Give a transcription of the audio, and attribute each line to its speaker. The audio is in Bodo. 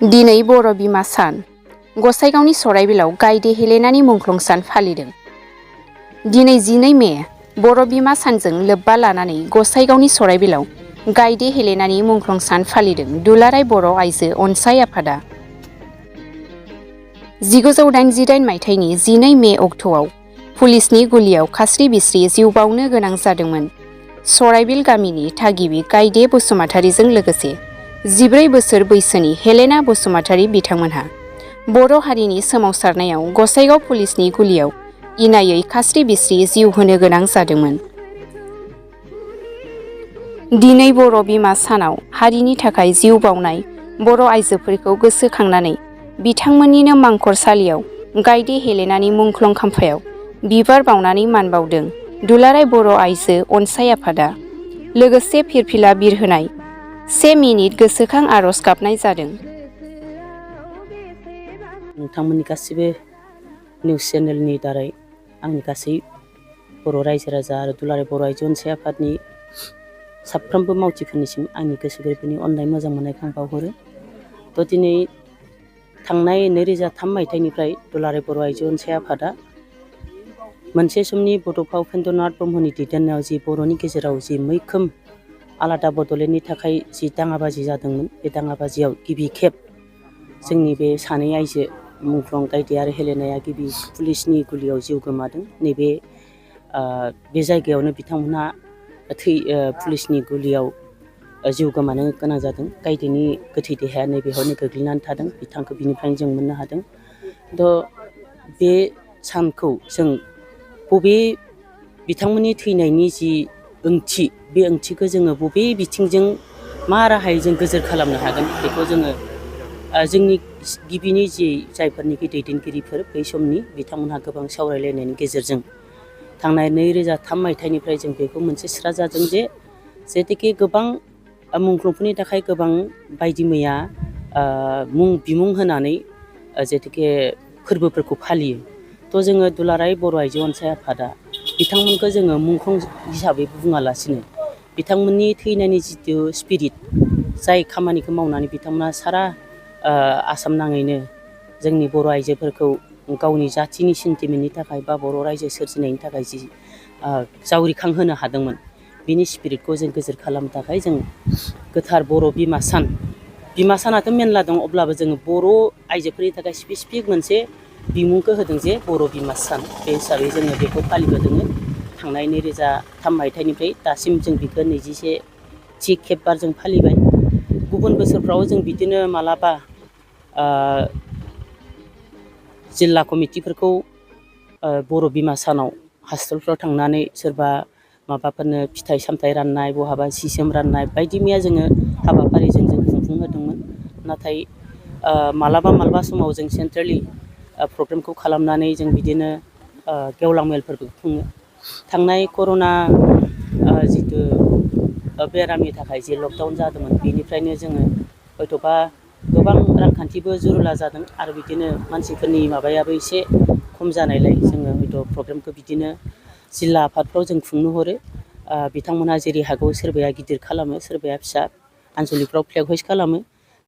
Speaker 1: दिनै बर' बिमा सान गसाइगावनि सराइबिलाव गायदे हेलेनानि मुंख्लं सान फालिदों। दिनै 12 मे बर' बिमा सानजों लोब्बा लानानै गसाइगावनि सराइबिलाव गायदे हेलेनानि मुंख्लं सान फालिदों दुलाराय बर' आइजो अनसाय आफादा। 1988 मायथाइनि 12 मे अक्ट'आव पुलिसनि गुलियाव खास्रि बिस्रि जिउ बावनो गोनां जादोंमोन। सराइबिल गामिनि थागिबि गायदे बसुमतारीजों लोगोसे 14 बोसोर बैसोनि हेलेना बसुमतारी बिथांमोनहा बर' हारिनि सोमावसारनायाव गसाइगाव पुलिसनि गुलियाव इनायै खास्रि बिस्रि जिउ होनो गोनां जादोंमोन। दिनै बर' बिमा सानाव हारिनि थाखाय जिउ बावनाय बर' आइजोफोरखौ गोसोखांनानै बिथांमोननिनो मांखरसालियाव गायदे हेलेनानि मुंख्लं खाम्फायाव बिबार बावनानै मान बावदों दुलाराय बर' आइजो अनसाय आफादा। लोगोसे फिरफिला बिरहोनाय 1 मिनिट गोसोखां आरज गाबनाय जादों।
Speaker 2: नोंथांमोननि गासिबो निउस चेनेलनि दारै आंनि गासै बर' रायजो राजा आरो दुलाराय बर' आइजो अनसाय आफादनि साफ्रोमबो मावथिफोरनिसिम आंनि गोसो गोरबोनि अननाय मोजां मोननायखौ आं बावहरो। दिनै थांनाय 2003 मायथाइनिफ्राय दुलाराय बर' आइजो अनसाय आफादा मोनसे समनि बड'फा उपेन्द्रनाथ ब्रह्मनि दैदेननायाव जि बर'नि गेजेराव जि मैखोम आलादा बड'लेण्डनि थाखाय जि दाङाबाजि जादोंमोन, बे दाङाबाजियाव गिबि खेब जोंनि बे सानै आइजो मुंख्लं गायदे आरो हेलेनाया गिबि पुलिसनि गुलियाव जिउ गोमादों। नैबे बे जायगायावनो बिथांमोनहा पुलिसनि गुलियाव जिउ गोमानो गोनां जादों। गायदेनि गोथै देहाया नैबेयावनो गोग्लैनानै थादों। बिथांखौ बिनिफ्रायनो जों मोननो हादों। बे सानखौ जों बबे बिथांमोननि थैनायनि जि ओंथि, बे ओंथिखौ जोङो बबे बिथिंजों मा राहायै जों गोजोर खालामनो हागोन, बेखौ जोङो जोंनि गिबिनि जि जायफोरनिखि दैदेनगिरिफोर बै समनि बिथांमोनहा गोबां सावरायलायनायनि गेजेरजों थांनाय 2003 मायथाइनिफ्राय जों बेखौ मोनसे स्रा जादों जे जेतुके गोबां मुंख्लंफोरनि थाखाय गोबां बायदि मैया बिमुं होनानै जेतुके फोरबोफोरखौ फालियो। जोङो दुलाराय बर' आइजो अनसाय आफादा बिथांमोनखौ जोङो मुंख्लं हिसाबै बुङालासिनो बिथांमोननि थैनायनि जिथु स्पिरिट, जाय खामानिखौ मावनानै बिथांमोना सारा आसाम नाङैनो जोंनि बर' आइजोफोरखौ गावनि जाथिनि सेन्टिमेन्टनि थाखाय बा बर' रायजो सोरजिनायनि थाखाय जि जावरिखांहोनो हादोंमोन, बिनि स्पिरिटखौ जों गोजोर खालामनो थाखाय जों गोथार बर' बिमा सान, बिमा सानाथ' मेरला दं, अब्लाबो जोङो बर' आइजोफोरनि थाखाय स्पेसिफिक मोनसे बिमुंखौ होदों जे बर' बिमा सान। बे हिसाबै जोङो बेखौ फालिबोदों। थांनाय 2003 मायथाइनिफ्राय दासिम जों बेखौ 21थि खेब बार जों फालिबाय। गुबुन बोसोरफ्राव जों बिदिनो मालाबा जिल्ला कमिटिफोरखौ बर' बिमा सानाव हस्पिटालफ्राव थांनानै सोरबा माबाफोरनो फिथाइ सामथाइ राननाय, बहाबा सि जोम राननाय बायदि मैया जोङो हाबाफारिजों जों खुंफुंहोदोंमोन। नाथाय मालाबा समाव जों सेन्ट्रेलि प्रग्रामखौ खालामनानै जों बिदिनो गेवलां मेलफोरखौ खुङो। थांनाय कर'ना जिथु बेरामनि थाखाय जे लकडाउन जादोंमोन, बेनिफ्रायनो जोङो हयथ'बा गोबां रांखान्थिबो जुरुला जादों आरो बिदिनो मानसिफोरनि माबायाबो एसे खम जानायलाय जोङो हयथ' प्रग्रामखौ बिदिनो जिल्ला आफादफ्राव जों खुंनो हरो। बिथांमोनहा जेरै हागौ सोरबाया गिदिर खालामो, सोरबाया फिसा आनसलिकफ्राव फ्लेग हइस्ट खालामो।